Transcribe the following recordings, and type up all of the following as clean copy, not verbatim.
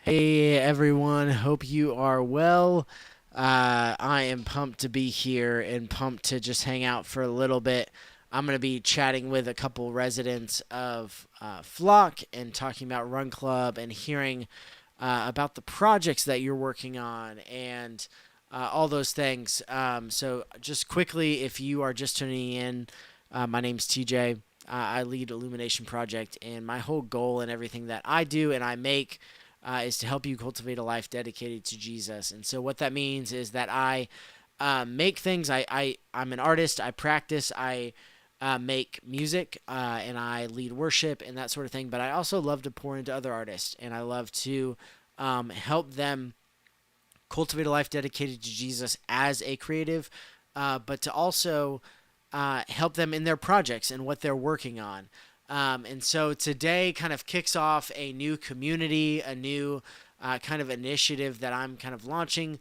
Hey everyone, hope you are well. I am pumped to be here and pumped to just hang out for a little bit. I'm going to be chatting with a couple residents of Flock and talking about Run Club and hearing about the projects that you're working on and all those things. So, just quickly, if you are just tuning in, my name's TJ. I lead Illumination Project, and my whole goal and everything that I do and I make is to help you cultivate a life dedicated to Jesus. And so, what that means is that I make things. I'm an artist. I practice. I make music and I lead worship and that sort of thing. But I also love to pour into other artists and I love to help them cultivate a life dedicated to Jesus as a creative, but to also help them in their projects and what they're working on. And so today kind of kicks off a new community, a new kind of initiative that I'm kind of launching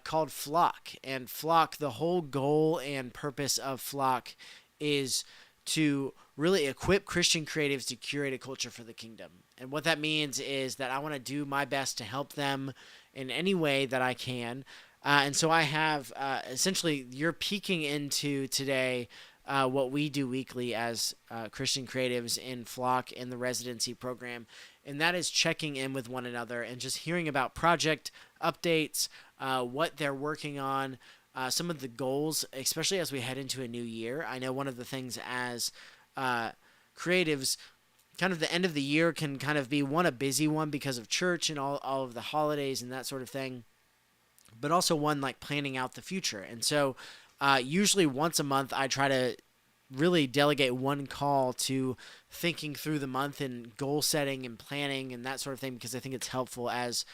called Flock. And Flock, the whole goal and purpose of Flock is to really equip Christian creatives to curate a culture for the kingdom. And what that means is that I want to do my best to help them in any way that I can. And so I have essentially, you're peeking into today what we do weekly as Christian creatives in Flock in the residency program. And that is checking in with one another and just hearing about project updates, what they're working on, some of the goals, especially as we head into a new year. I know one of the things as creatives, kind of the end of the year can kind of be a busy one because of church and all of the holidays and that sort of thing, but also one like planning out the future. And so usually once a month, I try to really delegate one call to thinking through the month and goal setting and planning and that sort of thing because I think it's helpful as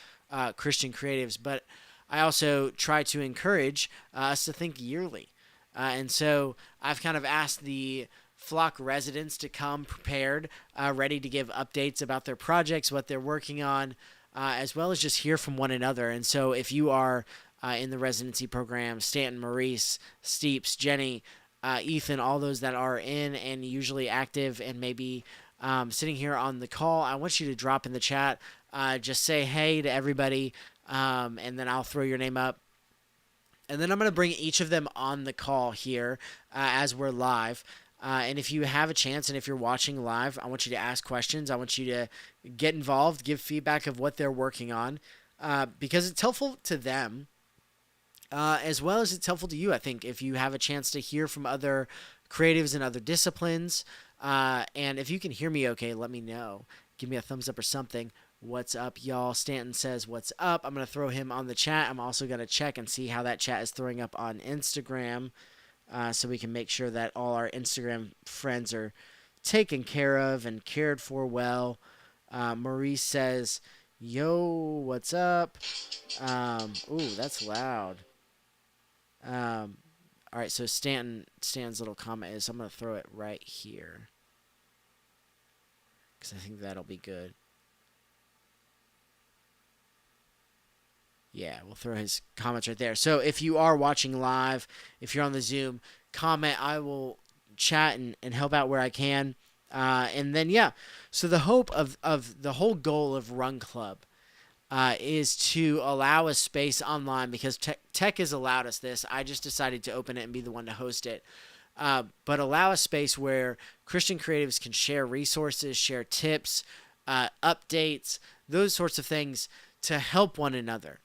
Christian creatives. But I also try to encourage us to think yearly. And so I've kind of asked the Flock residents to come prepared, ready to give updates about their projects, what they're working on, as well as just hear from one another. And so if you are in the residency program, Stanton, Maurice, Steeps, Jenny, Ethan, all those that are in and usually active and maybe sitting here on the call, I want you to drop in the chat. Just say hey to everybody, and then I'll throw your name up. And then I'm going to bring each of them on the call here as we're live. And if you have a chance and if you're watching live, I want you to ask questions. I want you to get involved, give feedback of what they're working on because it's helpful to them as well as it's helpful to you, I think, if you have a chance to hear from other creatives and other disciplines. And if you can hear me okay, let me know. Give me a thumbs up or something. What's up, y'all? Stanton says, what's up? I'm going to throw him on the chat. I'm also going to check and see how that chat is throwing up on Instagram so we can make sure that all our Instagram friends are taken care of and cared for well. Maurice says, yo, what's up? Ooh, that's loud. All right, so Stan's little comment is I'm going to throw it right here because I think that'll be good. Yeah, we'll throw his comments right there. So if you are watching live, if you're on the Zoom, comment. I will chat and help out where I can. And then, yeah, so the hope of the whole goal of Run Club is to allow a space online because tech has allowed us this. I just decided to open it and be the one to host it. But allow a space where Christian creatives can share resources, share tips, updates, those sorts of things to help one another.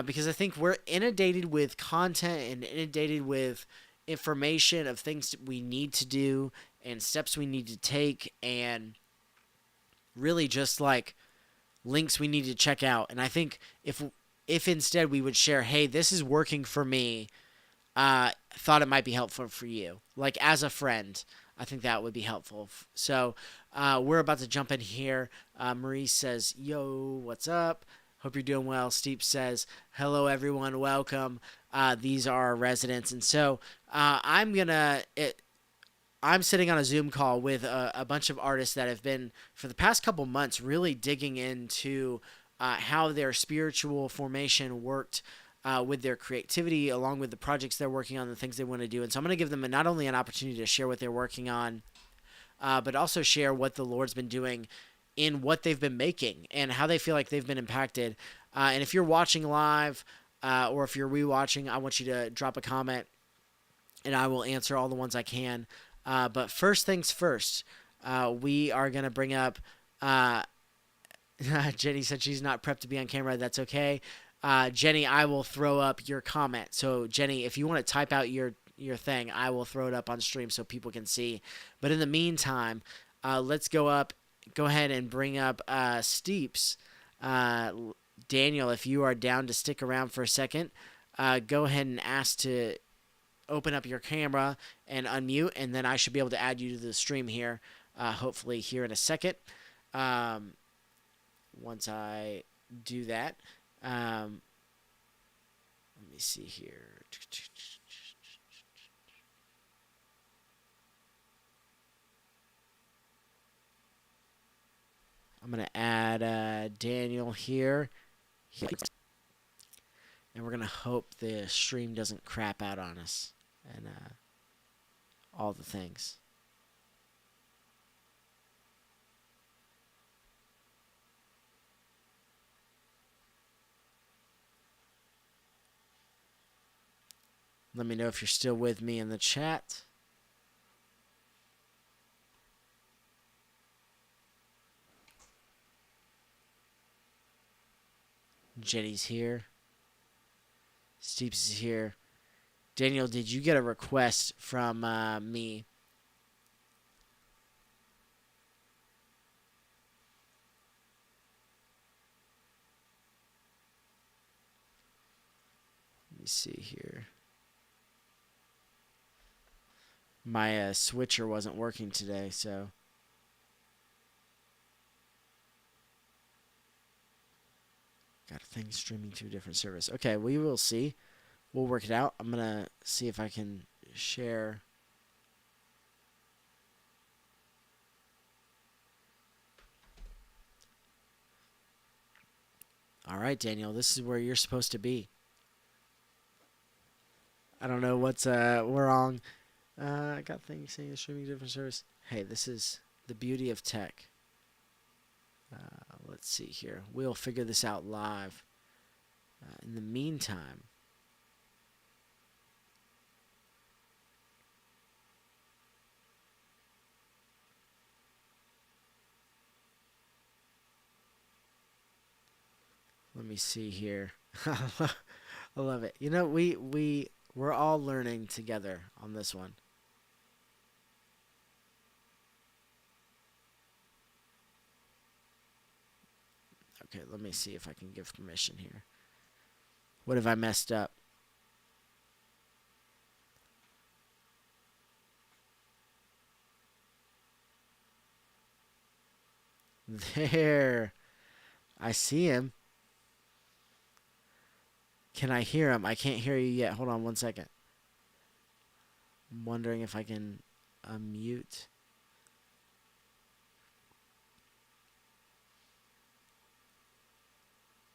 Because I think we're inundated with content and inundated with information of things that we need to do and steps we need to take and really just like links we need to check out. And I think if instead we would share, hey, this is working for me, thought it might be helpful for you, like as a friend, I think that would be helpful. So we're about to jump in here. Marie says, yo, what's up? Hope you're doing well. Steep says, hello, everyone. Welcome. These are our residents. And so I'm sitting on a Zoom call with a bunch of artists that have been, for the past couple months, really digging into how their spiritual formation worked with their creativity, along with the projects they're working on, the things they want to do. And so I'm going to give them not only an opportunity to share what they're working on, but also share what the Lord's been doing in what they've been making and how they feel like they've been impacted. And if you're watching live or if you're rewatching, I want you to drop a comment and I will answer all the ones I can. But first things first, we are going to bring up. Uh, Jenny said she's not prepped to be on camera. That's okay. Jenny, I will throw up your comment. So, Jenny, if you want to type out your thing, I will throw it up on stream so people can see. But in the meantime, let's go ahead and bring up Steeps. Uh, Daniel, if you are down to stick around for a second, go ahead and ask to open up your camera and unmute, and then I should be able to add you to the stream here, hopefully here in a second. Um, Once I do that, let me see here. I'm going to add Daniel here. And we're going to hope the stream doesn't crap out on us and all the things. Let me know if you're still with me in the chat. Jenny's here. Steeps is here. Daniel, did you get a request from me? Let me see here. My switcher wasn't working today, so got a thing streaming to a different service. Okay, we will see. We'll work it out. I'm gonna see if I can share. All right, Daniel, this is where you're supposed to be. I don't know what's wrong. I got things saying streaming different service. Hey, this is the beauty of tech. Let's see here. We'll figure this out live. In the meantime, let me see here. I love it. You know, we're all learning together on this one. Okay, let me see if I can give permission here. What have I messed up? There. I see him. Can I hear him? I can't hear you yet. Hold on one second. I'm wondering if I can unmute.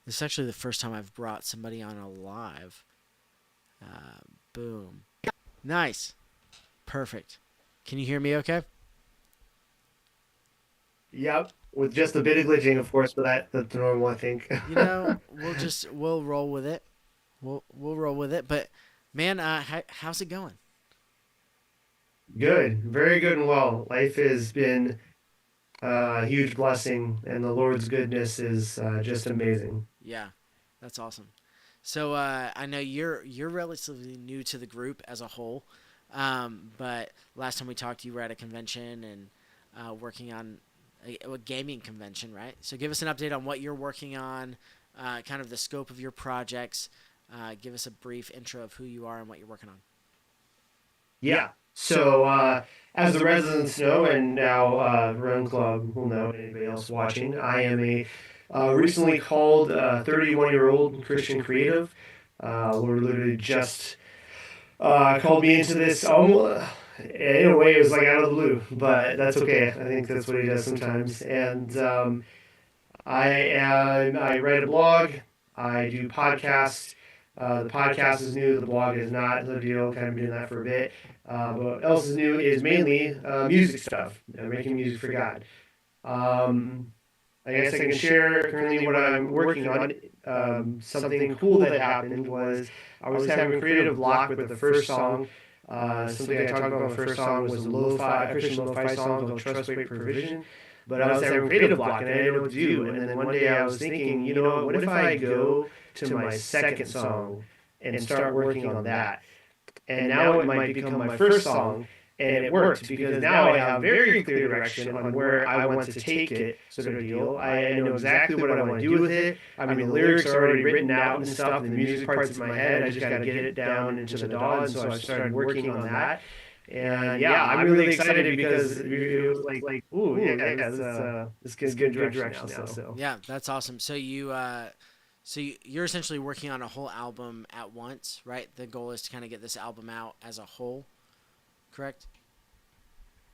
This is actually the first time I've brought somebody on a live. Boom. Nice. Perfect. Can you hear me okay? Yep, with just a bit of glitching, of course, but that's normal, I think. You know, we'll roll with it. We'll roll with it. But man, how's it going? Good, very good and well. Life has been a huge blessing, and the Lord's goodness is just amazing. Yeah, that's awesome. So I know you're relatively new to the group as a whole, but last time we talked, you were at a convention and working on a gaming convention, right? So give us an update on what you're working on, kind of the scope of your projects. Give us a brief intro of who you are and what you're working on. Yeah. So, as the residents know, and now Run Club will know, and anybody else watching, I am a recently called 31-year-old Christian creative. Lord literally just called me into this. In a way, it was like out of the blue, but that's okay. I think that's what he does sometimes. And I write a blog. I do podcasts. The podcast is new. The blog is not. The video kind of doing that for a bit. But what else is new is mainly music stuff. Making music for God. Um, I guess I can share currently what I'm working on. Something cool that happened was I was having creative block with the first song. Something I talked about in the first song was a lo-fi, a Christian lo-fi song called Trust, Wait, Provision. But I was having creative block and I didn't know what to do. And then one day I was thinking, you know what if I go to my second song and start working on that? And now it might become my first song. And it worked because now I have very clear direction on where I want to take it, sort of deal. I know exactly what I want to do with it. I mean, the lyrics are already written out and stuff, and the music part's in my head. I just got to get it down into the DAW, and so I started working on that. And yeah, I'm really excited because it was like, ooh, yeah, this is good direction now. So Yeah, that's awesome. You're essentially working on a whole album at once, right? The goal is to kind of get this album out as a whole, correct?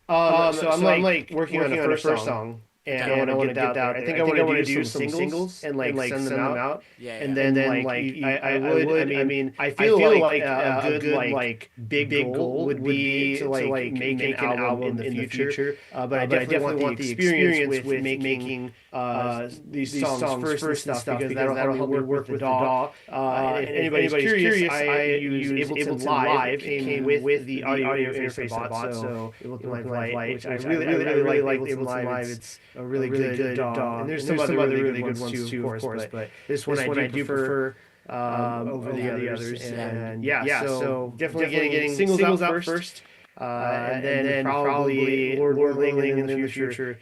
so I'm like working on the first song, and Okay. I want to get that out. I think I want to do some singles and like send them out. Yeah, And yeah. then I mean, I feel like a good like big goal would be to like make an album in the future. But I definitely want the experience with making these songs first and stuff because that'll help me work with the DAW. And if anybody's curious, I use Ableton Live. It came with the audio interface I bought, so Ableton Live Lite, which I really like Ableton Live. It's a really good DAW. And there's some other really good ones too, of course. But this one I do prefer over the others. And yeah, so definitely getting singles out first. And then probably, Lord willing, in the future,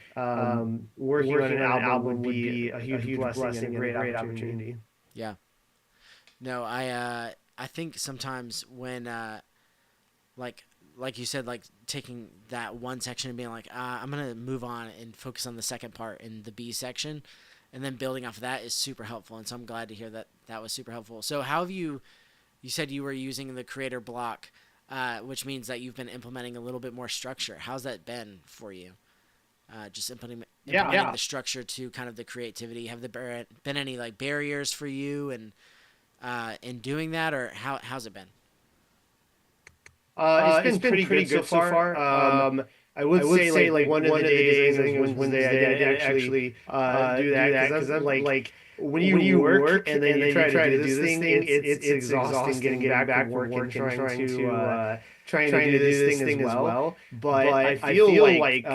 working on an album would be a huge blessing and a great opportunity. Yeah. No, I think sometimes when like you said, like taking that one section and being like, I'm gonna move on and focus on the second part in the B section, and then building off of that is super helpful. And so I'm glad to hear that that was super helpful. So how have you? You said you were using the creator block, which means that you've been implementing a little bit more structure. How's that been for you? Just implementing the structure to kind of the creativity. Have there been any like barriers for you and in doing that, or how's it been? It's been pretty good so far. I would say like one of the days, I think it was Wednesday, I did actually do that because I'm like when you work and then you try to do this thing, it's exhausting getting back from work and trying to do this thing as well. But I feel like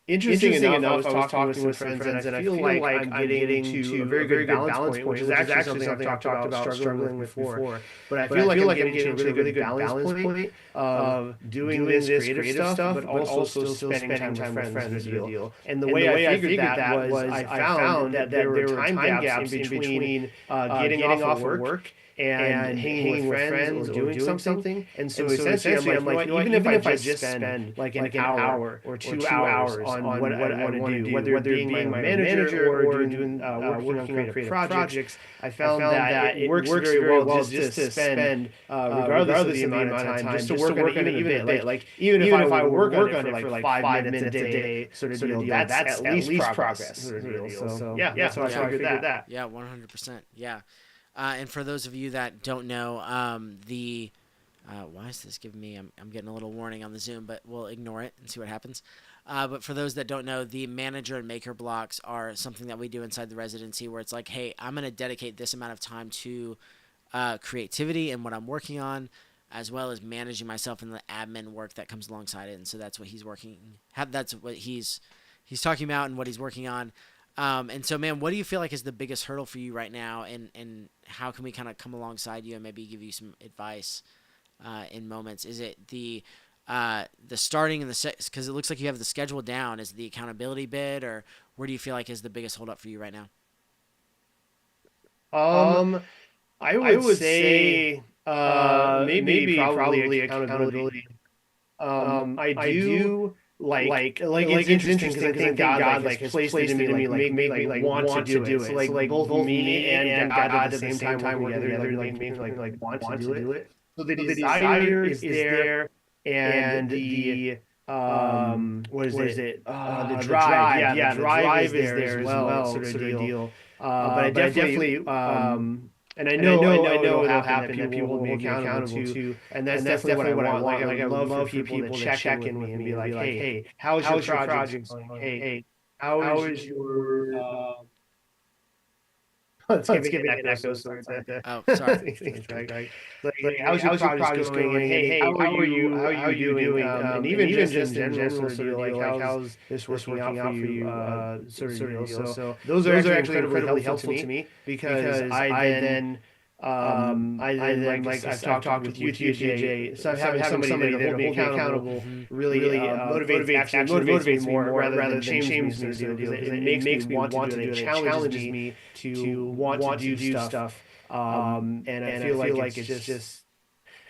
interesting enough, I was talking with some friends, and I feel like I'm getting to a very good balance point, which is actually something I've talked about struggling with before. But I feel like I'm getting to a really good balance point of doing this creative stuff, but also still spending time with friends, the deal. And the way I figured that was I found that there were time gaps in between getting off of work and hanging with friends or doing something. And so essentially, I'm like, even if I just spend like an hour or 2 hours on what I want to do, whether being my manager or doing working on creative projects, I found that it works very well just to spend, regardless of the amount of time, just to work on it even a bit. Like even if I work on it for like 5 minutes a day, sort of deal, that's at least progress. Sort of deal. So yeah, that's how I figured that. Yeah, 100%. Yeah. And for those of you that don't know, why is this giving me? I'm getting a little warning on the Zoom, but we'll ignore it and see what happens. But for those that don't know, the manager and maker blocks are something that we do inside the residency, where it's like, hey, I'm going to dedicate this amount of time to creativity and what I'm working on, as well as managing myself and the admin work that comes alongside it. And so that's what he's working. That's what he's talking about and what he's working on. And so, man, what do you feel like is the biggest hurdle for you right now, and how can we kind of come alongside you and maybe give you some advice in moments? Is it the starting and because it looks like you have the schedule down? Is it the accountability bit, or where do you feel like is the biggest holdup for you right now? I would say maybe probably accountability. I do. Like it's interesting because I think God like has placed it in me like make me like want to do it. So like both me and God at the same time working together like make me like want to do it. So the desire is there, and the what is it? The drive. Yeah, the drive is there as well, sort of deal. But I definitely and I know it'll happen that people hold me accountable to, and that's definitely what I want. Like I would love for people to check in with me and be like, hey, how's your project going? Hey, how is your it's giving an echo, so it's hard to Oh, sorry. right. How's your project going? And hey, how are you doing? And even just in general sort of deal, like how's this working out for you? Sort of deal. So those are actually incredibly helpful to me because I then like I've talked with you, TJ. So having somebody there to hold me accountable Mm-hmm. really actually motivates me more rather than shames me sort of deal because it makes me want to do it. It challenges me to want to do stuff. And I feel like it's just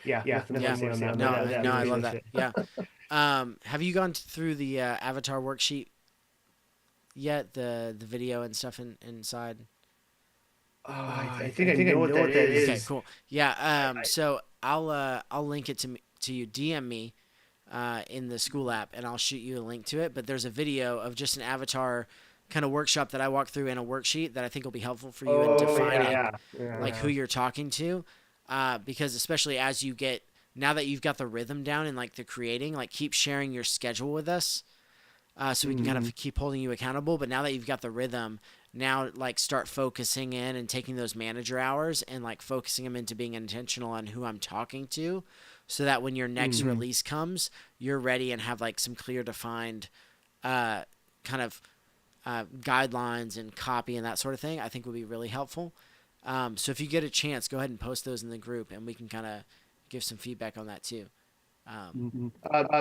yeah, nothing Yeah. more to say on that. No, But no, I really love that's that. it. Yeah. Have you gone through the avatar worksheet yet? The video and stuff inside. I think I know what that Okay, is. cool. Yeah. So I'll link it to you. DM me in the school app, and I'll shoot you a link to it. But there's a video of just an avatar kind of workshop that I walk through in a worksheet that I think will be helpful for you in defining like who you're talking to, because especially as you get now that you've got the rhythm down and like the creating, like keep sharing your schedule with us, so we can kind of keep holding you accountable. But now that you've got the rhythm, now like start focusing in and taking those manager hours and like focusing them into being intentional on who I'm talking to, so that when your next release comes, you're ready and have like some clear defined kind of guidelines and copy and that sort of thing. I think would be really helpful. So if you get a chance, go ahead and post those in the group, and we can kind of give some feedback on that too. Um,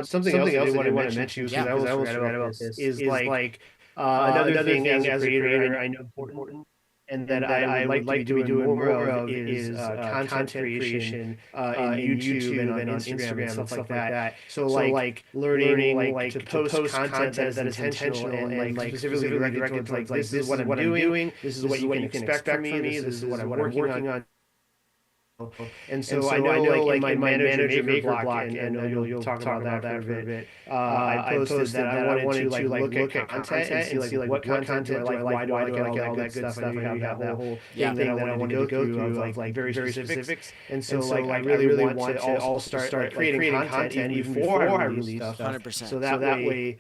Something else I did want to mention Yeah. because I almost forgot about this is like another thing as a creator I know is important and that I would like to be doing more of is content creation in YouTube and on Instagram and stuff like that. So like learning like to post content that is intentional and like specifically directed towards like this is what I'm doing, this is what you can expect from me, this is what I'm working on. And so I know, like in my manager maker block, and I know you'll talk about that for a bit. I posted that I wanted to like look at content and see like what content do I like, why do I like it, all that good stuff. I know you have that whole Yeah. thing that I wanted to go through of like very specifics. And so like I really want to also start like creating content even before I release stuff. 100%. So that way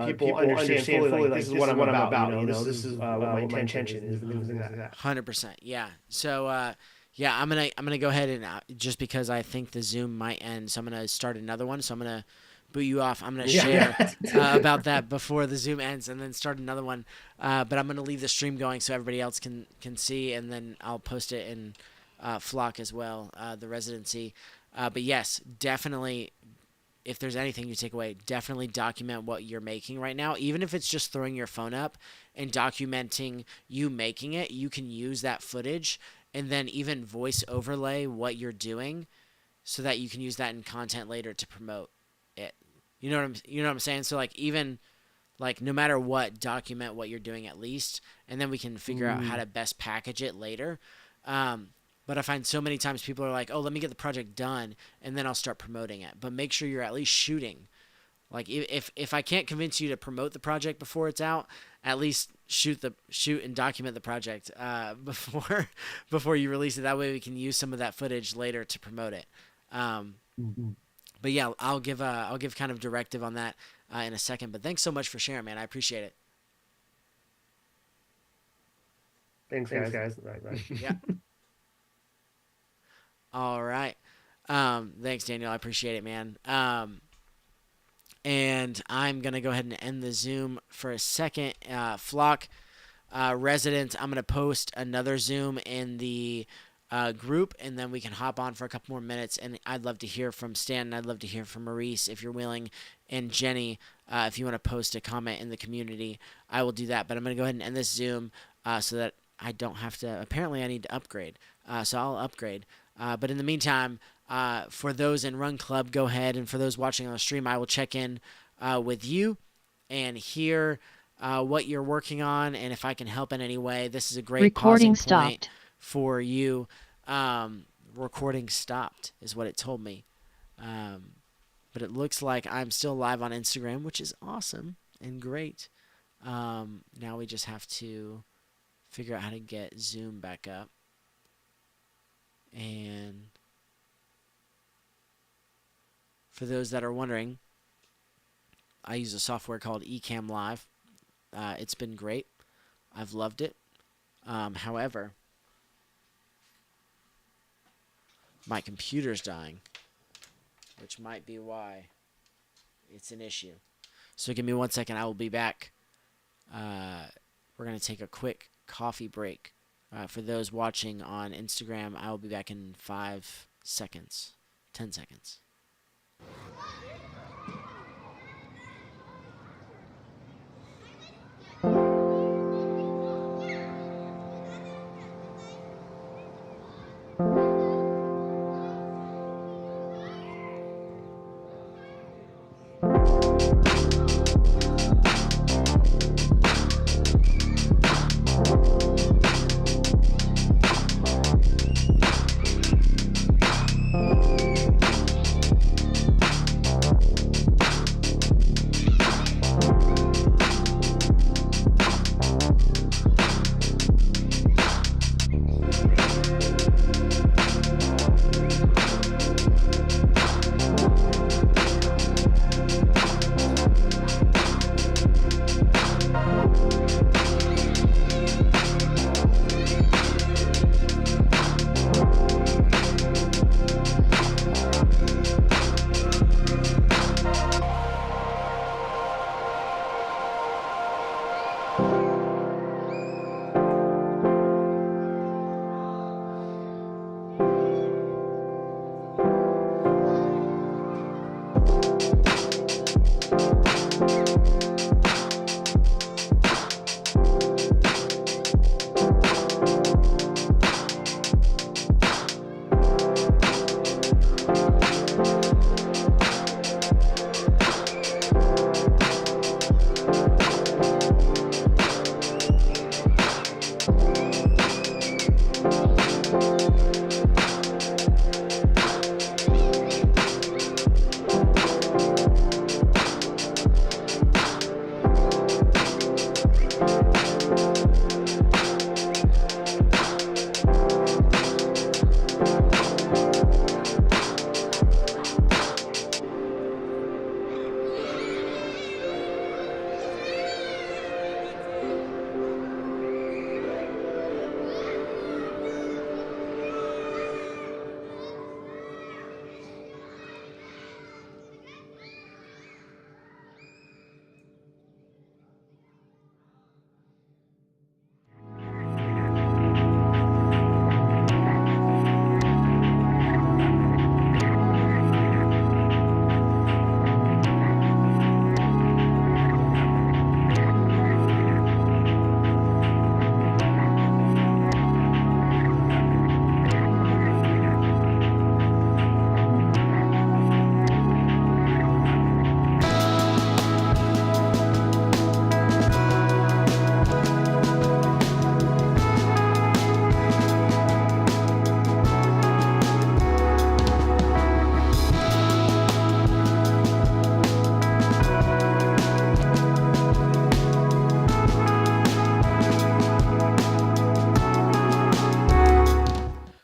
people understand fully like this is what I'm about. This is what my intention is and things like that. 100%. Yeah. So yeah, I'm gonna go ahead and just because I think the Zoom might end, so I'm gonna start another one. So I'm gonna boot you off. I'm gonna share about that before the Zoom ends, and then start another one. But I'm gonna leave the stream going so everybody else can see, and then I'll post it in Flock as well, the residency. But yes, definitely. If there's anything you take away, definitely document what you're making right now. Even if it's just throwing your phone up and documenting you making it, you can use that footage and then even voice overlay what you're doing so that you can use that in content later to promote it. You know what I'm saying? So like even like no matter what, document what you're doing at least, and then we can figure out how to best package it later. But I find so many times people are like, "Oh, let me get the project done, and then I'll start promoting it." But make sure you're at least shooting. Like if I can't convince you to promote the project before it's out, at least shoot and document the project before you release it. That way we can use some of that footage later to promote it. Um, but yeah, I'll give kind of directive on that in a second. But thanks so much for sharing, man. I appreciate it. Thanks, guys. Right. Yeah. All right. Thanks, Daniel. I appreciate it, man. And I'm going to go ahead and end the Zoom for a second. Flock residents, I'm going to post another Zoom in the group, and then we can hop on for a couple more minutes. And I'd love to hear from Stan, and I'd love to hear from Maurice if you're willing, and Jenny, if you want to post a comment in the community, I will do that. But I'm going to go ahead and end this Zoom so that I don't have to. Apparently, I need to upgrade, so I'll upgrade. But in the meantime, for those in Run Club, go ahead, and for those watching on the stream, I will check in with you and hear what you're working on, and if I can help in any way. This is a great Recording pausing point stopped. for you. Recording stopped is what it told me. But it looks like I'm still live on Instagram, which is awesome and great. Now we just have to figure out how to get Zoom back up. And for those that are wondering, I use a software called Ecamm Live. It's been great. I've loved it. However, my computer's dying, which might be why it's an issue. So give me 1 second. I will be back. We're going to take a quick coffee break. For those watching on Instagram, I will be back in 5 seconds, 10 seconds.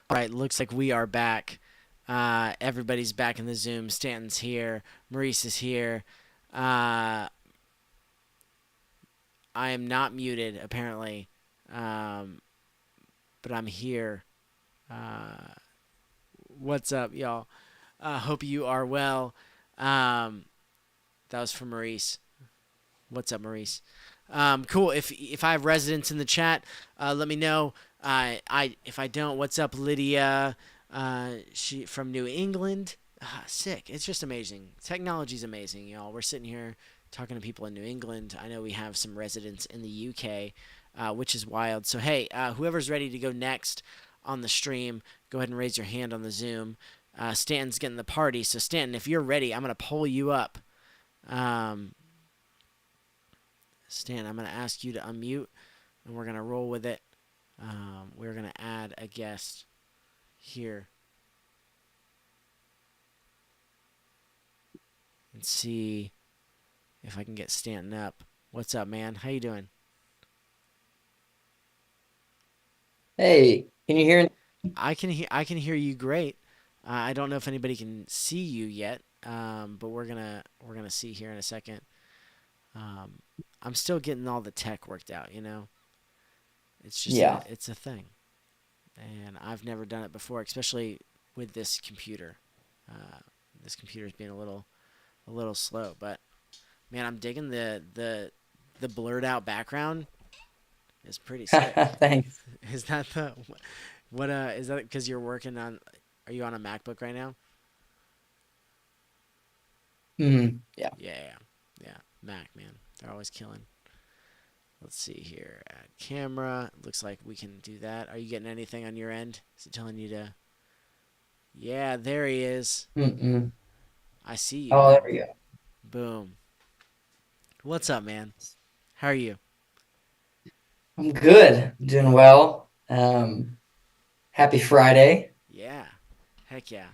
All right, looks like we are back. Everybody's back in the Zoom. Stanton's here. Maurice is here. Uh, I am not muted, apparently, but I'm here. Uh, what's up, y'all? Hope you are well. Um, that was from Maurice. What's up, Maurice? Cool. If I have residents in the chat, let me know. If I don't, what's up, Lydia? She from New England. Sick. It's just amazing. Technology's amazing, y'all. We're sitting here talking to people in New England. I know we have some residents in the UK, which is wild. So hey, whoever's ready to go next on the stream, go ahead and raise your hand on the Zoom. Stanton's getting the party. So Stanton, if you're ready, I'm gonna pull you up. Um, Stan, I'm going to ask you to unmute, and we're going to roll with it. We're going to add a guest here and see if I can get Stanton up. What's up, man? How you doing? Hey, can you hear? I can hear you great. I don't know if anybody can see you yet, but we're gonna see here in a second. Um, I'm still getting all the tech worked out, It's just Yeah. it's a thing, and I've never done it before, especially with this computer. Uh, this computer's being a little slow, but man, I'm digging the blurred out background. It's pretty sick. Thanks. Is that the what? Is that because you're working on? Are you on a MacBook right now? Yeah. Yeah, yeah, yeah. Mac, man, they're always killing. Let's see here. Add camera. Looks like we can do that. Are you getting anything on your end? Is it telling you to? Yeah, there he is. Mm-mm. I see you Oh, there now. we go. Boom. What's up, man? How are you? I'm good. Doing well. Happy Friday. Yeah. Heck yeah.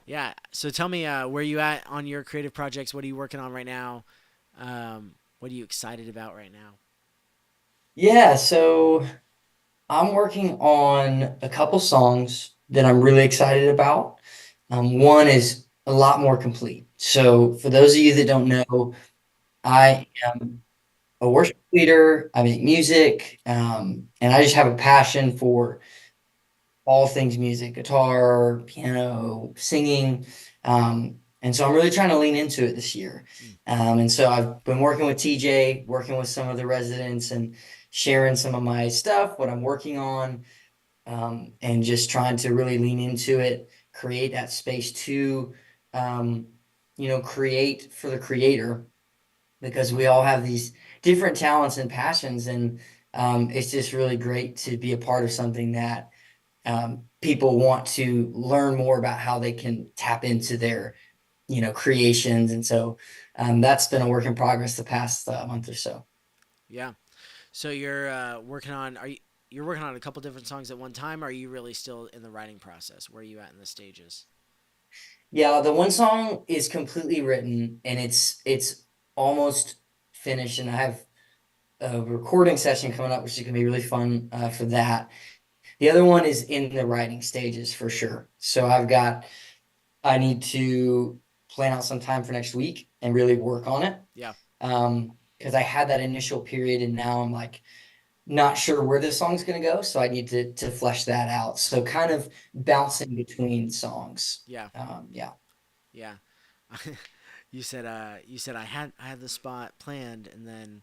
Yeah. So tell me, where you at on your creative projects? What are you working on right now? What are you excited about right now? Yeah, so I'm working on a couple songs that I'm really excited about. One is a lot more complete. So for those of you that don't know, I am a worship leader. I make music, and I just have a passion for all things music, guitar, piano, singing. And so I'm really trying to lean into it this year. Mm, And so I've been working with TJ, working with some of the residents and sharing some of my stuff, what I'm working on, and just trying to really lean into it, create that space to, um, create for the creator because we all have these different talents and passions. And it's just really great to be a part of something that people want to learn more about how they can tap into their creations. And so that's been a work in progress the past month or so. yeah. So you're working on you're working on a couple different songs at one time? Or are you really still in the writing process? Where are you at in the stages? Yeah, the one song is completely written and it's almost finished, and I have a recording session coming up which is going to be really fun for that. The other one is in the writing stages for sure. So I need to plan out some time for next week and really work on it. Yeah. Because I had that initial period and now I'm like not sure where this song's gonna go, so I need to flesh that out. So kind of bouncing between songs. Yeah. Yeah. Yeah. You said I had the spot planned, and then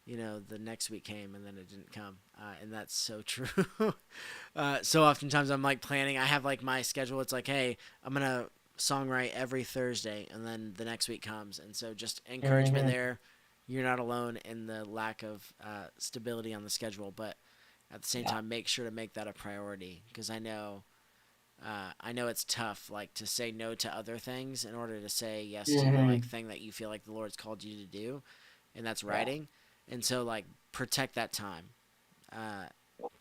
the next week came and then it didn't come, and that's so true. So oftentimes I'm like planning. I have like my schedule. It's like, hey, I'm gonna songwrite every Thursday, and then the next week comes, and so just encouragement Hmm. there. You're not alone in the lack of stability on the schedule, but at the same Yeah. time, make sure to make that a priority because I know it's tough, like to say no to other things in order to say yes to the like Hmm. thing that you feel like the Lord's called you to do, and that's Yeah. writing. And so like protect that time. Uh,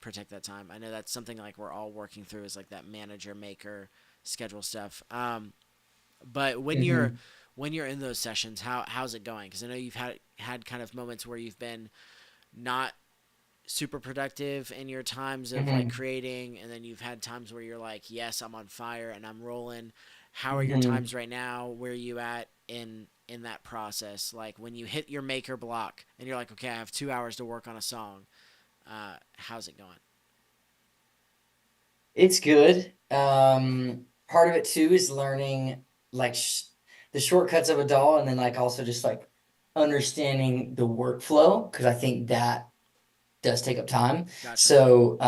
Protect that time. I know that's something like we're all working through is like that manager maker schedule stuff. But Hmm. when you're in those sessions, how's it going? Because I know you've had kind of moments where you've been not super productive in your times of like Hmm. creating, and then you've had times where you're like, yes, I'm on fire and I'm rolling. How are your Hmm. times right now? Where are you at in that process? Like when you hit your maker block and you're like, okay, I have 2 hours to work on a song. How's it going? It's good. Part of it too is learning like the shortcuts of a doll, and then like also just like understanding the workflow because I think that does take up time. Gotcha. So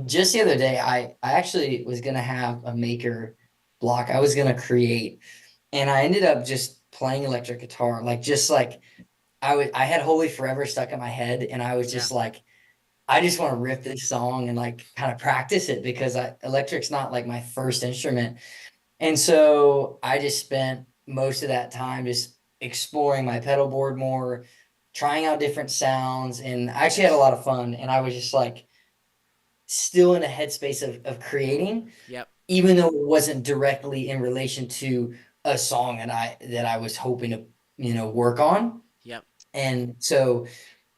just the other day, I actually was gonna have a maker block. I was gonna create, and I ended up just playing electric guitar, like just like I had Holy Forever stuck in my head, and I was Yeah. just like, I just want to rip this song and like kind of practice it because electric's not like my first instrument, and so I just spent most of that time just exploring my pedal board more, trying out different sounds, and I actually had a lot of fun. And I was just like still in a headspace of creating, Yep. even though it wasn't directly in relation to a song that I was hoping to, work on. Yep. And so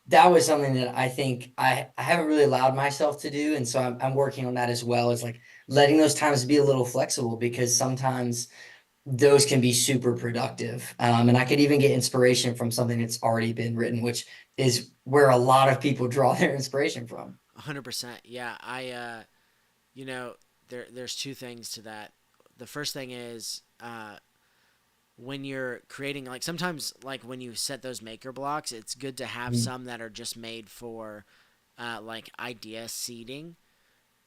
that was something that I think I haven't really allowed myself to do. And so I'm working on that as well. It's like letting those times be a little flexible because sometimes those can be super productive. And I could even get inspiration from something that's already been written, which is where a lot of people draw their inspiration from. 100%. Yeah, you know, there's two things to that. The first thing is when you're creating, like sometimes like when you set those maker blocks, it's good to have Mhm. some that are just made for like idea seeding.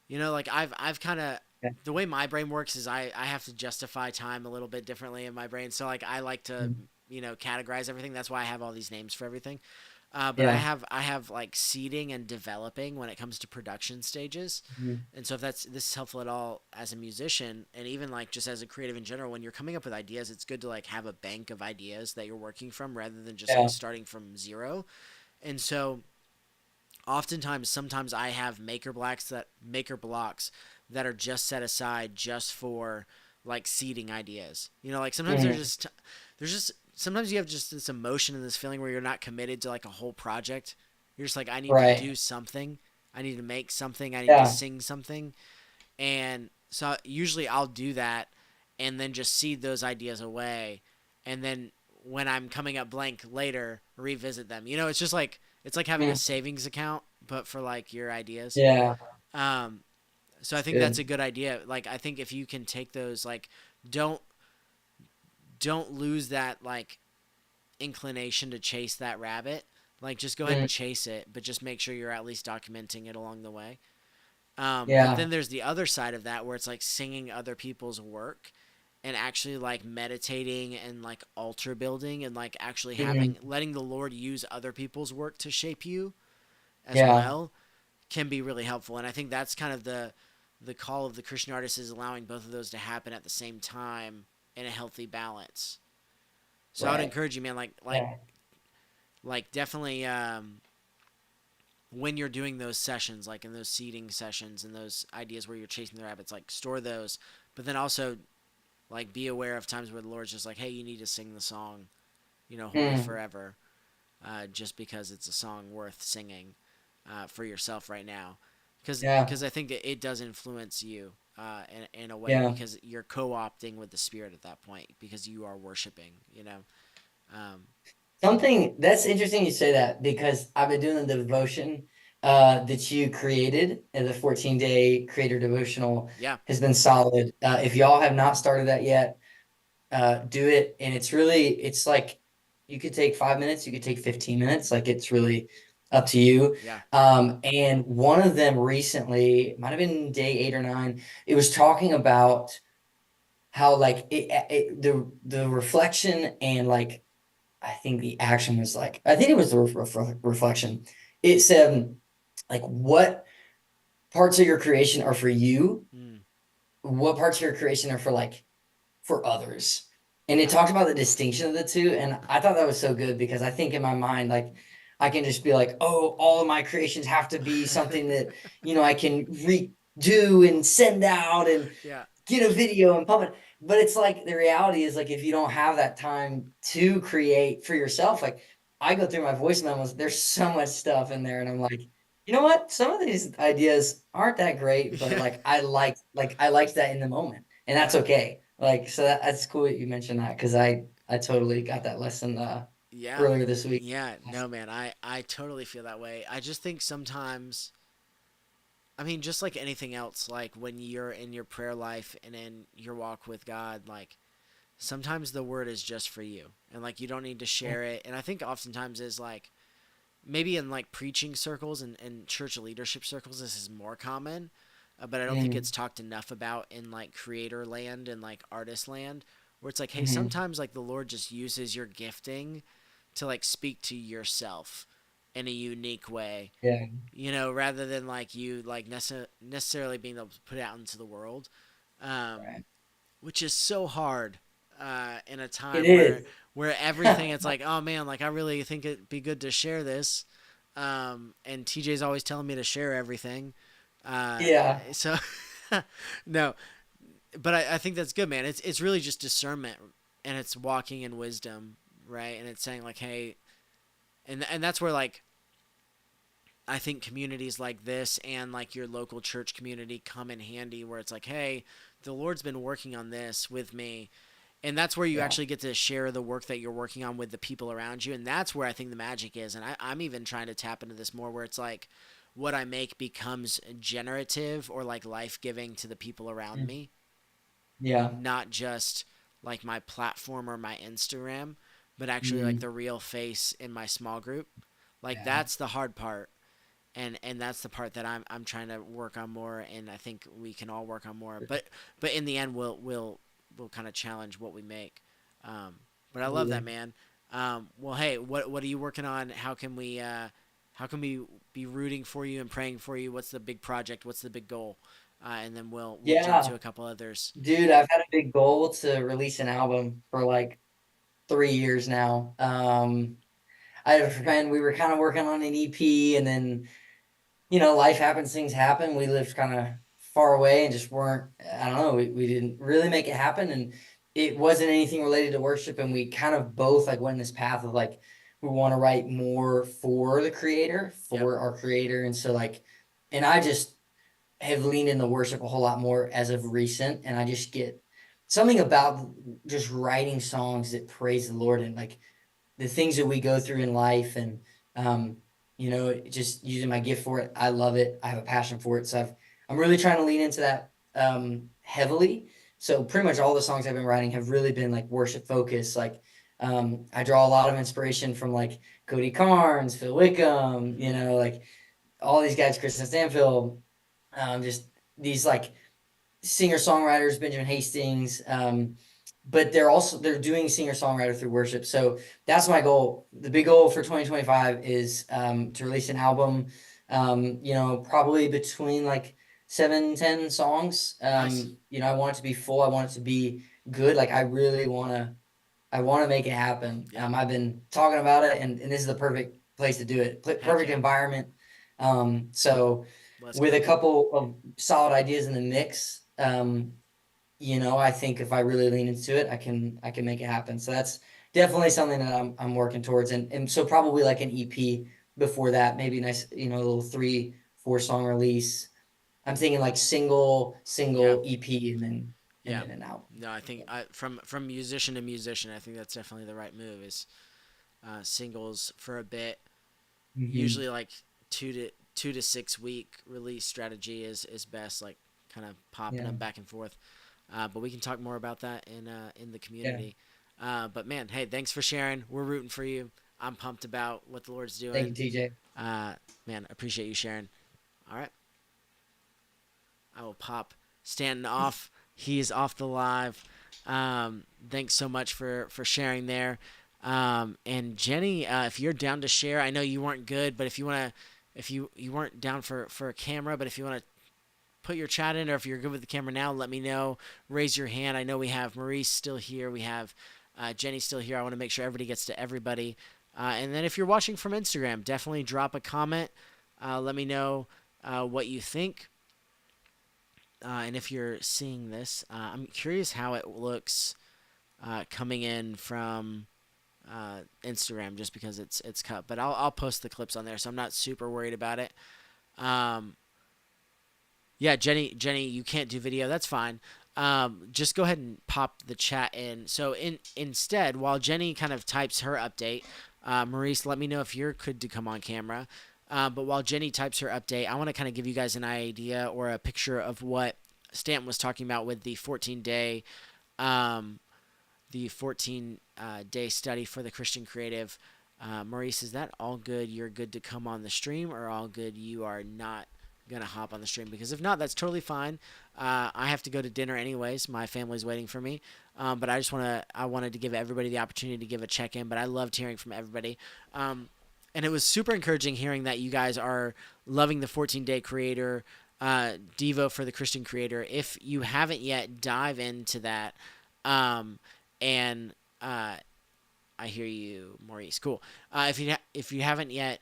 You know, like I've kind of, Yeah. the way my brain works is I have to justify time a little bit differently in my brain. So like I like to, Mhm. categorize everything. That's why I have all these names for everything. But Yeah. I have like seeding and developing when it comes to production stages. Mhm. And so if this is helpful at all as a musician, and even like just as a creative in general, when you're coming up with ideas, it's good to like have a bank of ideas that you're working from rather than just like Yeah. starting from zero. And so oftentimes, sometimes I have maker blocks that are just set aside just for like seeding ideas. You know, like sometimes Mhm. there's just sometimes you have just this emotion and this feeling where you're not committed to like a whole project. You're just like, I need to Right. do something. I need to make something. I need to Yeah. sing something. And so usually I'll do that and then just seed those ideas away. And then when I'm coming up blank later, revisit them. You know, it's like having a Mhm. savings account, but for like your ideas. Yeah. Um, so I It's think that's a good. good idea. Like I think if you can take those, like don't don't lose that like inclination to chase that rabbit. Like just go ahead and Mhm. chase it, but just make sure you're at least documenting it along the way. But Yeah. then there's the other side of that where it's like singing other people's work and actually like meditating and like altar building and like actually Mhm. having letting the Lord use other people's work to shape you as Yeah. well can be really helpful. And I think that's kind of the call of the Christian artist is allowing both of those to happen at the same time in a healthy balance. So I would Right. encourage you, man, Yeah. like definitely when you're doing those sessions, like in those seeding sessions and those ideas where you're chasing the rabbits, like store those, but then also like be aware of times where the Lord's just like, hey, you need to sing the song, Holy Mhm. Forever, just because it's a song worth singing for yourself right now, Yeah. because I think it does influence you in a way Yeah. because you're co-opting with the Spirit at that point because you are worshiping, um, Something that's interesting you say that because I've been doing the devotion that you created, and the 14-day creator devotional yeah, has been solid. If y'all have not started that yet, do it. And it's like you could take 5 minutes, you could take 15 minutes. Like it's really up to you. yeah, And one of them recently, might have been day 8 or 9, it was talking about how like the reflection and like I think the action was like I think it was the reflection. It said like what parts of your creation are for you, mm, what parts of your creation are for like for others. And it yeah, talked about the distinction of the two. And I thought that was so good because I think in my mind, like I can just be like, oh, all of my creations have to be something that, I can redo and send out and yeah, get a video and pump it. But it's like the reality is like if you don't have that time to create for yourself, like I go through my voice memos, there's so much stuff in there, and I'm like, you know what? Some of these ideas aren't that great, but yeah, I liked that in the moment. And that's yeah. okay. Like so that's cool that you mentioned that because I totally got that lesson Yeah. earlier this week. Yeah. No, man. I totally feel that way. I just think sometimes, I mean, just like anything else, like when you're in your prayer life and in your walk with God, like sometimes the word is just for you and like you don't need to share it. And I think oftentimes is like maybe in like preaching circles and church leadership circles, this is more common. But I don't think Mm, it's talked enough about in like creator land and like artist land where it's like, hey, hmm. sometimes like the Lord just uses your gifting to like speak to yourself in a unique way, Yeah. rather than like you like necessarily being able to put it out into the world, um, Right. which is so hard in a It time where is. everything it's like, oh man, like I really think it'd be good to share this, and TJ's always telling me to share everything, uh, Yeah. so no, but I think that's good, man. It's really just discernment and it's walking in wisdom, right? And it's saying like, hey, and that's where like I think communities like this and like your local church community come in handy where it's like, hey, the Lord's been working on this with me And that's where you Yeah. actually get to share the work that you're working on with the people around you, and that's where I think the magic is. And I'm even trying to tap into this more, where it's like what I make becomes generative or like life-giving to the people around Mm. me, Yeah. not just like my platform or my Instagram, but actually like Mm. the real face in my small group. Like Yeah. that's the hard part. And that's the part that I'm trying to work on more, and I think we can all work on more. But in the end, we'll kind of challenge what we make. Um, but I love that, Absolutely. man. Well, hey, what are you working on? How can we be rooting for you and praying for you? What's the big project? What's the big goal? And then we'll jump to Yeah. a couple others. Dude, I've had a big goal to release an album for like 3 years now. I have a friend, we were kind of working on an EP, and then, life happens, things happen. We lived kind of far away and just weren't, I don't know, we didn't really make it happen. And it wasn't anything related to worship. And we kind of both like went in this path of like, we want to write more for the creator, Yep. for our creator. And so, like, and I just have leaned into worship a whole lot more as of recent. And I just get something about just writing songs that praise the Lord, and like the things that we go through in life, and um just using my gift for it. I love it. I have a passion for it. So I'm really trying to lean into that heavily. So pretty much all the songs I've been writing have really been like worship focused. Like I draw a lot of inspiration from like Cody Carnes, Phil Wickham, like all these guys, Kristen Stanfield, just these like singer-songwriters, Benjamin Hastings, but they're doing singer-songwriter through worship. So that's my goal. The big goal for 2025 is to release an album, probably between like 7-10 songs. Nice. I want it to be full. I want it to be good. Like I want to make it happen. Yeah. I've been talking about it, and this is the perfect place to do it. Heck Perfect yeah. environment. So Let's with go. a couple of solid ideas in the mix, I think if I really lean into it, I can make it happen. So that's definitely something that I'm working towards, and so probably like an EP before that, maybe nice, a little 3-4 song release. I'm thinking like Yeah. single EP, and Yeah. then an album. No, I think from musician to musician, I think that's definitely the right move. Is singles for a bit. Hmm. Usually like 2 to 6 week release strategy is best. Like kind of popping Yeah, them back and forth. But we can talk more about that in the yeah. community. But man, hey, thanks for sharing. We're rooting for you. I'm pumped about what the Lord's Thank you, doing. TJ. Man, appreciate you sharing. All right, I will pop Stanton off. He's off the live. Thanks so much for sharing there. And Jenny, if you're down to share, I know you weren't good, but if you wanna, if you weren't down for a camera, but if you wanna put your chat in, or if you're good with the camera now, let me know. Raise your hand. I know we have Maurice still here. We have Jenny still here. I want to make sure everybody gets to everybody. And then if you're watching from Instagram, definitely drop a comment. Let me know what you think. And if you're seeing this, I'm curious how it looks coming in from Instagram, just because it's cut. But I'll post the clips on there, so I'm not super worried about it. Um, Yeah, Jenny, you can't do video. That's fine. Just go ahead and pop the chat in. So instead, while Jenny kind of types her update, Maurice, let me know if you're good to come on camera. But while Jenny types her update, I want to kind of give you guys an idea or a picture of what Stanton was talking about with um, the 14 day study for the Christian Creative. Maurice, is that all good? You're good to come on the stream, or all good? You are not gonna hop on the stream, because if not, that's totally fine. I have to go to dinner anyways. My family's waiting for me. But I wanted to give everybody the opportunity to give a check in. But I loved hearing from everybody. And it was super encouraging hearing that you guys are loving the 14 day creator, Devo for the Christian creator. If you haven't yet, dive into that. And I hear you, Maurice. Cool. If you haven't yet,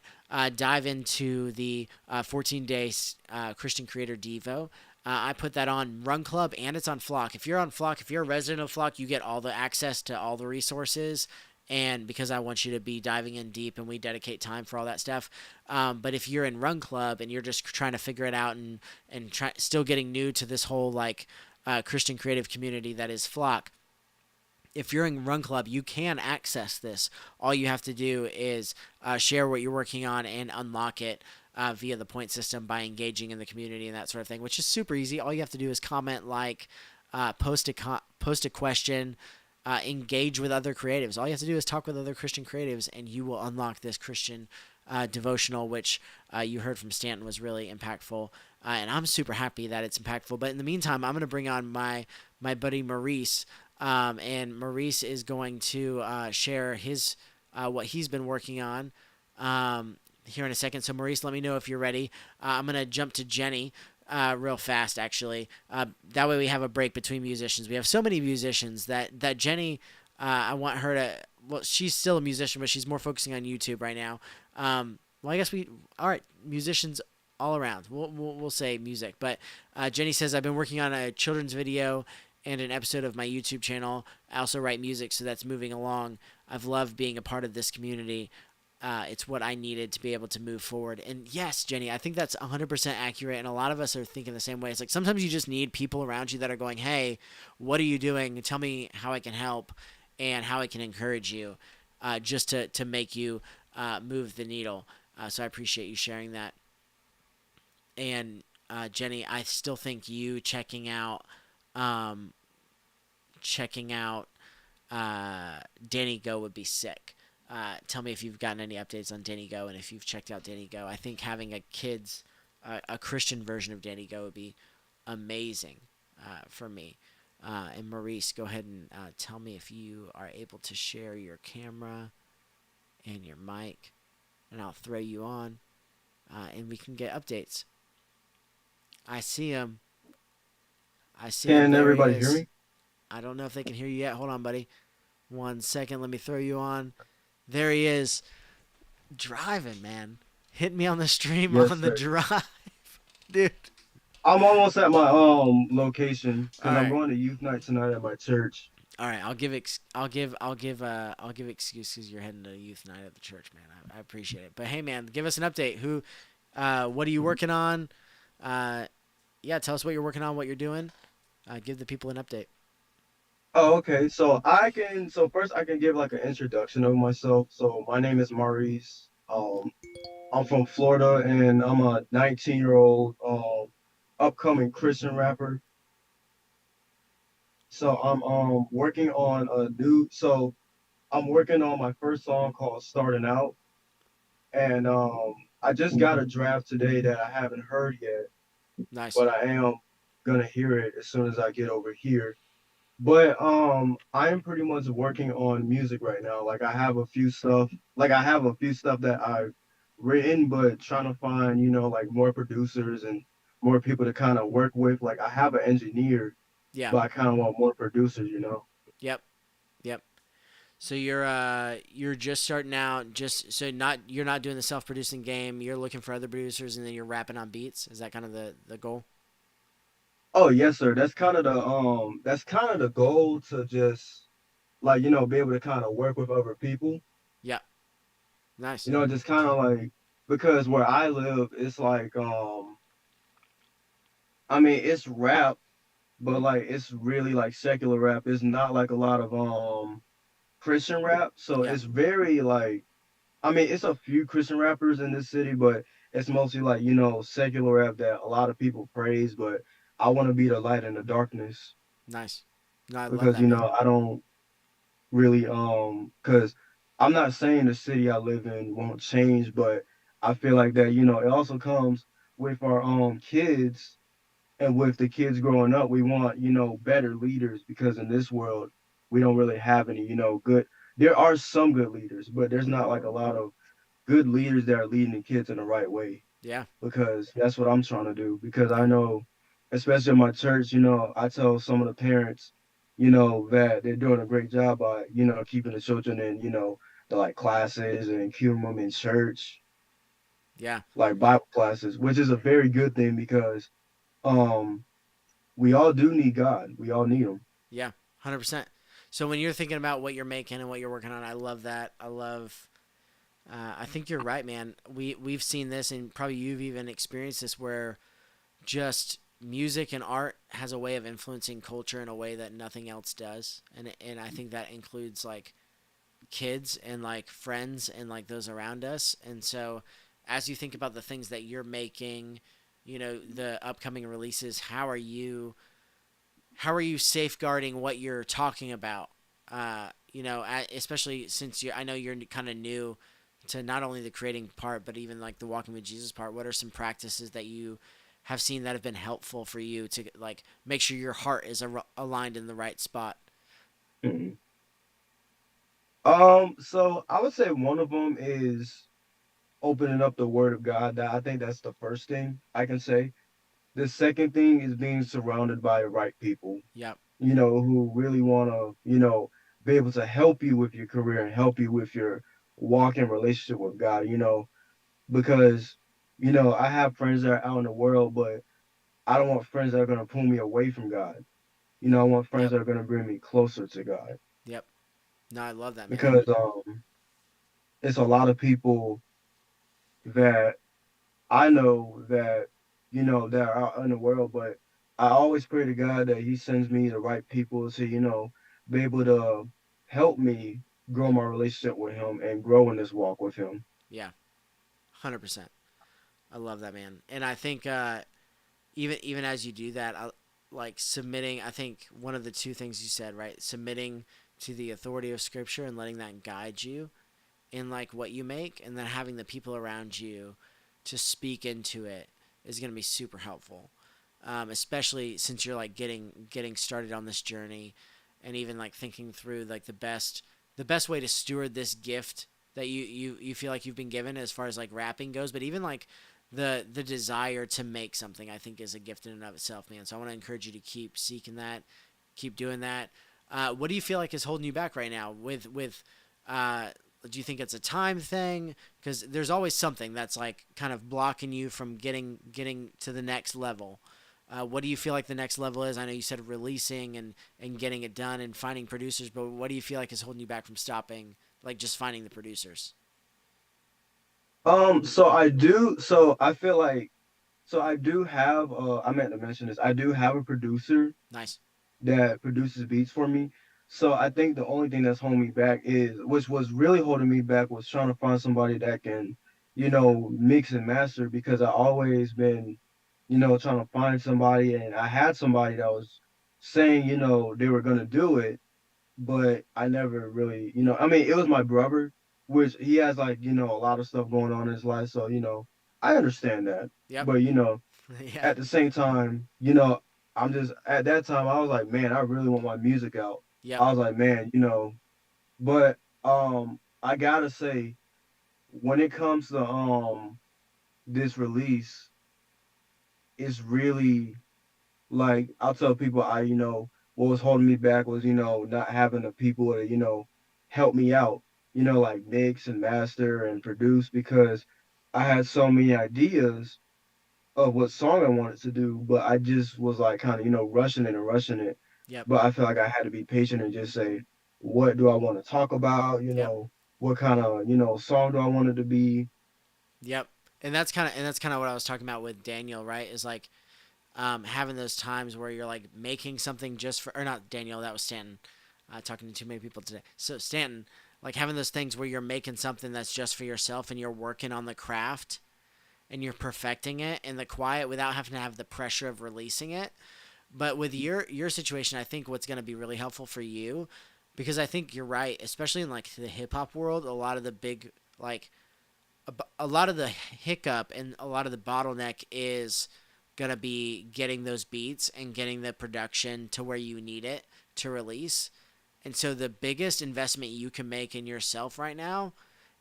dive into the 14 days Christian Creator Devo. I put that on Run Club, and it's on Flock. If you're on Flock, if you're a resident of Flock, you get all the access to all the resources. And because I want you to be diving in deep, and we dedicate time for all that stuff. But if you're in Run Club and you're just trying to figure it out, and still getting new to this whole like Christian creative community that is Flock, if you're in Run Club, you can access this. All you have to do is share what you're working on and unlock it via the point system by engaging in the community and that sort of thing, which is super easy. All you have to do is comment, like, post a question, engage with other creatives. All you have to do is talk with other Christian creatives, and you will unlock this Christian devotional, which you heard from Stanton was really impactful. And I'm super happy that it's impactful. But in the meantime, I'm going to bring on my buddy Maurice, and Maurice is going to share his what he's been working on here in a second. So Maurice, let me know if you're ready. I'm going to jump to Jenny real fast, actually. That way we have a break between musicians. We have so many musicians that Jenny, I want her to. Well, she's still a musician, but she's more focusing on YouTube right now. Well, I guess all right, musicians all around. We'll say music, but Jenny says I've been working on a children's video and an episode of my YouTube channel. I also write music, so that's moving along. I've loved being a part of this community. It's what I needed to be able to move forward. And yes, Jenny, I think that's 100% accurate. And a lot of us are thinking the same way. It's like sometimes you just need people around you that are going, hey, what are you doing? Tell me how I can help and how I can encourage you just to make you move the needle. So I appreciate you sharing that. And Jenny, I still think you checking out Danny Go would be sick. Tell me if you've gotten any updates on Danny Go and if you've checked out Danny Go. I think having a Christian version of Danny Go would be amazing for me. And Maurice, go ahead and tell me if you are able to share your camera and your mic, and I'll throw you on, and we can get updates. I see him. I see him. Can There he everybody hear is. me? I don't know if they can hear you yet. Hold on, buddy. 1 second. Let me throw you on. There he is. Driving, man. Hit me on the stream Yes, on the sir. drive. Dude. I'm almost at my location All because I'm right. going to youth night tonight at my church. All right. I'll give excuse because you're heading to youth night at the church, man. I appreciate it. But hey, man, give us an update. What are you working on? Yeah, tell us what you're working on, what you're doing. Give the people an update. Oh, okay. So first I can give like an introduction of myself. So my name is Maurice. I'm from Florida and I'm a 19-year-old upcoming Christian rapper. So I'm working on my first song called Starting Out. And I just got a draft today that I haven't heard yet, Nice. but I am gonna hear it as soon as I get over here. But I am pretty much working on music right now. I have a few stuff that I've written, but trying to find, like more producers and more people to kind of work with. Like I have an engineer, Yeah. but I kind of want more producers. Yep. Yep. So you're just starting out. You're not doing the self-producing game. You're looking for other producers, and then you're rapping on beats. Is that kind of the goal? Oh yes, sir. That's kind of the goal to just like, be able to kind of work with other people. Yeah. Nice. Just kind of like because where I live, it's like I mean, it's rap, but like it's really like secular rap. It's not like a lot of Christian rap. So Yeah. it's very like I mean, it's a few Christian rappers in this city, but it's mostly like, secular rap that a lot of people praise, but I want to be the light in the darkness Nice. No, I love because that, man. I don't really because I'm not saying the city I live in won't change, but I feel like that, it also comes with our kids and with the kids growing up, we want, better leaders because in this world we don't really have any, good there are some good leaders, but there's not like a lot of good leaders that are leading the kids in the right way Yeah. because that's what I'm trying to do. Because I know, especially in my church, I tell some of the parents, that they're doing a great job by, keeping the children in, the like classes and keeping them in church, Yeah. like Bible classes, which is a very good thing because um we all do need God. We all need him. Yeah. 100%. So when you're thinking about what you're making and what you're working on, I love that. I love. I think you're right, man. We've seen this, and probably you've even experienced this, where just music and art has a way of influencing culture in a way that nothing else does, and I think that includes like kids and like friends and like those around us. And so as you think about the things that you're making, the upcoming releases, how are you safeguarding what you're talking about? Especially since I know you're kind of new to not only the creating part, but even like the walking with Jesus part. What are some practices that you have seen that have been helpful for you to like make sure your heart is aligned in the right spot? Mhm. So I would say one of them is opening up the Word of God. That I think that's the first thing I can say. The second thing is being surrounded by the right people, Yep. who really want to, be able to help you with your career and help you with your walk in relationship with God, because, I have friends that are out in the world, but I don't want friends that are going to pull me away from God. I want friends Yep. that are going to bring me closer to God Yep. No, I love that, man. because it's a lot of people that I know that, that are out in the world, but I always pray to God that He sends me the right people to, be able to help me grow my relationship with Him and grow in this walk with Him. Yeah. 100%. I love that, man. And I think even as you do that, like submitting, I think one of the two things you said, right? Submitting to the authority of Scripture and letting that guide you in like what you make, and then having the people around you to speak into it is going to be super helpful. Especially since you're like getting started on this journey, and even like thinking through like the best way to steward this gift that you feel like you've been given as far as like rapping goes, but even like the desire to make something, I think, is a gift in and of itself, man. So I want to encourage you to keep seeking that, keep doing that. What do you feel like is holding you back right now with uh, do you think it's a time thing? Because there's always something that's like kind of blocking you from getting to the next level. What do you feel like the next level is? I know you said releasing and getting it done and finding producers, but what do you feel like is holding you back from stopping, like just finding the producers? So I feel like, so I do have, I meant to mention this, I do have a producer Nice. that produces beats for me. So I think the only thing that's holding me back which was really holding me back, was trying to find somebody that can, mix and master, because I always been, trying to find somebody, and I had somebody that was saying, they were gonna do it, but I never really, I mean, it was my brother, which he has like, a lot of stuff going on in his life, so I understand that, Yep. but Yeah. at the same time, I'm just at that time I was like, man, I really want my music out. Yep. I was like, man, but I gotta say, when it comes to this release, it's really like, I'll tell people, what was holding me back was, not having the people to, help me out, like mix and master and produce, because I had so many ideas of what song I wanted to do, but I just was like kind of, rushing it and rushing it. Yep. But I feel like I had to be patient and just say, what do I want to talk about? Yep. What kind of, song do I want it to be? Yep. And that's kind of what I was talking about with Daniel, right? Is like having those times where you're like making something just for, or not Daniel, that was Stanton. Talking to too many people today. So Stanton, like having those things where you're making something that's just for yourself and you're working on the craft and you're perfecting it in the quiet without having to have the pressure of releasing it. But with your situation, I think what's going to be really helpful for you, because I think you're right, especially in like the hip hop world, a lot of the big like a lot of the hiccup and a lot of the bottleneck is gonna be getting those beats and getting the production to where you need it to release. And so the biggest investment you can make in yourself right now,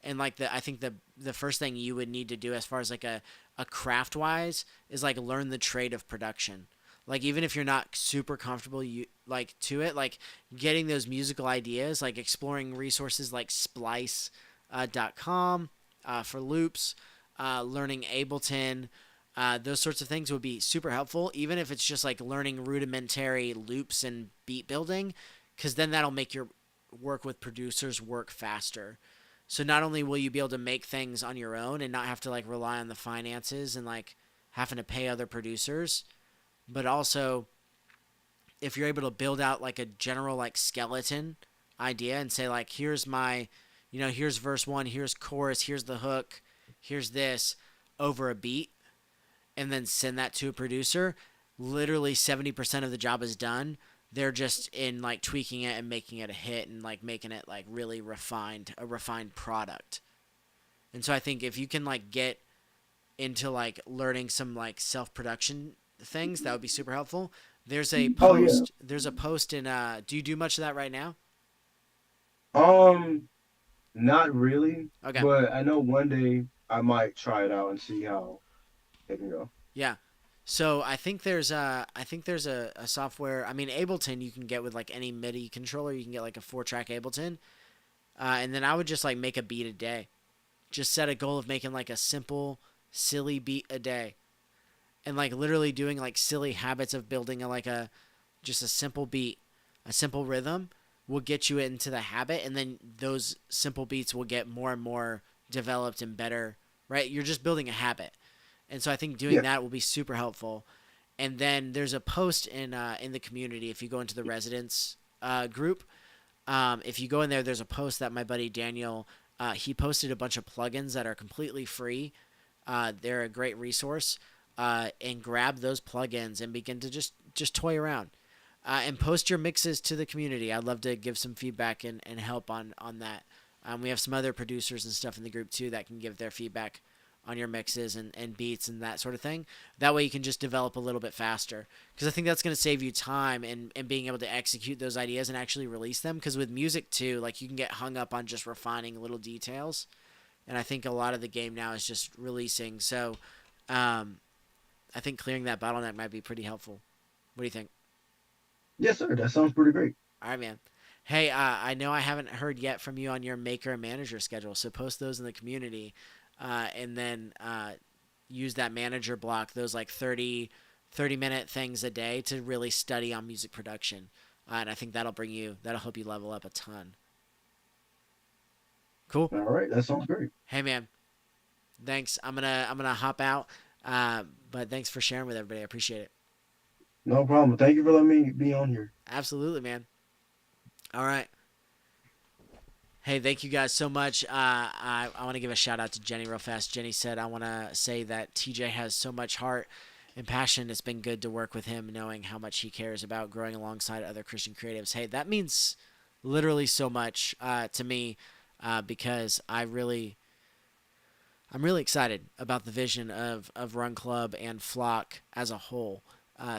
and like I think the first thing you would need to do as far as like a craft wise is like learn the trade of production. Like even if you're not super comfortable you like to it, like getting those musical ideas, like exploring resources like splice.com for loops, learning Ableton, those sorts of things would be super helpful, even if it's just like learning rudimentary loops and beat building, because then that'll make your work with producers work faster. So not only will you be able to make things on your own and not have to like rely on the finances and like having to pay other producers, but also if you're able to build out like a general like skeleton idea and say like here's my, here's verse 1, here's chorus, here's the hook, here's this over a beat, and then send that to a producer, literally 70% of the job is done. They're just in like tweaking it and making it a hit and like making it like really refined, a refined product. And so I think if you can like get into like learning some like self-production things, that would be super helpful. There's a Oh yeah. post there's a post in do you do much of that right now? Um, Not really, Okay. but I know one day I might try it out and see how it can go. Yeah. So I think there's a software. I mean, Ableton you can get with like any MIDI controller. You can get like a 4-track Ableton, and then I would just like make a beat a day. Just set a goal of making like a simple, silly beat a day, and like literally doing like silly habits of building a just a simple beat, a simple rhythm will get you into the habit, and then those simple beats will get more and more developed and better. Right? You're just building a habit. And so I think doing Yeah. that will be super helpful. And then there's a post in the community. If you go into the residents group, if you go in there, there's a post that my buddy Daniel he posted a bunch of plugins that are completely free. They're a great resource. And grab those plugins and begin to just toy around. And post your mixes to the community. I'd love to give some feedback and help on that. We have some other producers and stuff in the group too that can give their feedback on your mixes and beats and that sort of thing. That way you can just develop a little bit faster. Because I think that's going to save you time and being able to execute those ideas and actually release them. Because with music too, like you can get hung up on just refining little details. And I think a lot of the game now is just releasing. So I think clearing that bottleneck might be pretty helpful. What do you think? Yes, sir. That sounds pretty great. All right, man. Hey, I know I haven't heard yet from you on your maker and manager schedule, so post those in the community, and then use that manager block, those like 30-minute things a day to really study on music production. And I think that'll help you level up a ton. Cool. All right, that sounds great. Hey, man. Thanks. I'm gonna hop out. But thanks for sharing with everybody. I appreciate it. No problem. Thank you for letting me be on here. Absolutely, man. All right. Hey, thank you guys so much. I want to give a shout out to Jenny real fast. Jenny said, I want to say that TJ has so much heart and passion. It's been good to work with him, knowing how much he cares about growing alongside other Christian creatives. Hey, that means literally so much to me because I'm really excited about the vision of Run Club and Flock as a whole.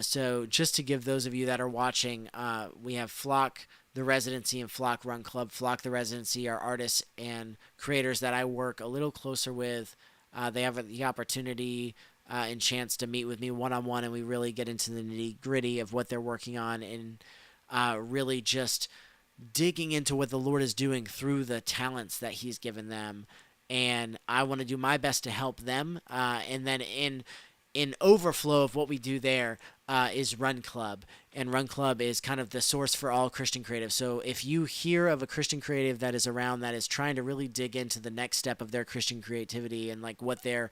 So just to give those of you that are watching, we have Flock the Residency and Flock Run Club. Flock the Residency are artists and creators that I work a little closer with. They have the opportunity and chance to meet with me one-on-one, and we really get into the nitty-gritty of what they're working on and really just digging into what the Lord is doing through the talents that he's given them. And I want to do my best to help them. And then in overflow of what we do there is Run Club. And Run Club is kind of the source for all Christian creatives. So if you hear of a Christian creative that is around that is trying to really dig into the next step of their Christian creativity and like what the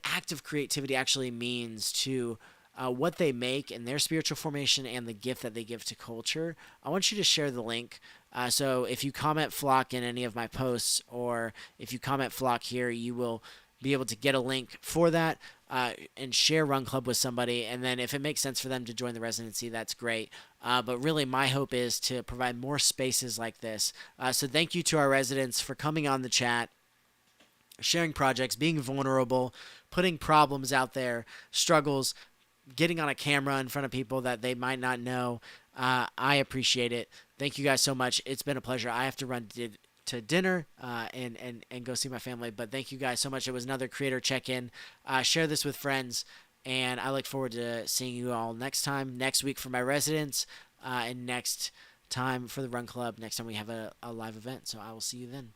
act of creativity actually means to what they make and their spiritual formation and the gift that they give to culture, I want you to share the link. So if you comment Flock in any of my posts or if you comment Flock here, you will be able to get a link for that and share Run Club with somebody. And then if it makes sense for them to join the residency, that's great. But really, my hope is to provide more spaces like this. So thank you to our residents for coming on the chat, sharing projects, being vulnerable, putting problems out there, struggles, getting on a camera in front of people that they might not know. I appreciate it. Thank you guys so much. It's been a pleasure. I have to run to dinner and go see my family. But thank you guys so much. It was another creator check-in. Share this with friends. And I look forward to seeing you all next time, next week for my residents, and next time for the Run Club, next time we have a live event. So I will see you then.